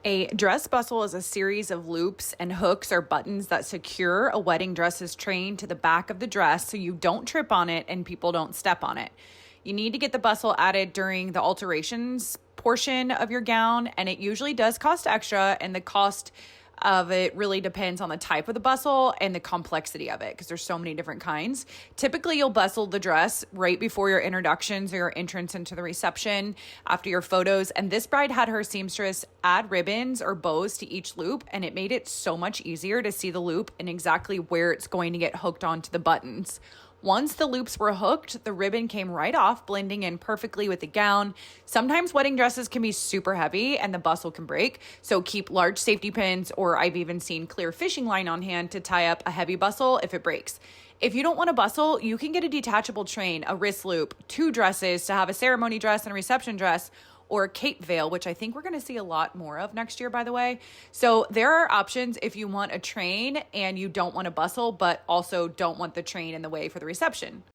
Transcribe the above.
A dress bustle is a series of loops and hooks or buttons that secure a wedding dress's train to the back of the dress so you don't trip on it and people don't step on it. You need to get the bustle added during the alterations portion of your gown, and it usually does cost extra, and the cost of it really depends on the type of the bustle and the complexity of it because there's so many different kinds. Typically, you'll bustle the dress right before your introductions or your entrance into the reception after your photos. And this bride had her seamstress add ribbons or bows to each loop, and it made it so much easier to see the loop and exactly where it's going to get hooked onto the buttons. Once the loops were hooked, the ribbon came right off, blending in perfectly with the gown. Sometimes wedding dresses can be super heavy and the bustle can break, so keep large safety pins, or I've even seen clear fishing line on hand to tie up a heavy bustle if it breaks. If you don't want a bustle, you can get a detachable train, a wrist loop, 2 dresses to have a ceremony dress and a reception dress, or a cape veil, which I think we're going to see a lot more of next year, by the way. So there are options if you want a train and you don't want a bustle, but also don't want the train in the way for the reception.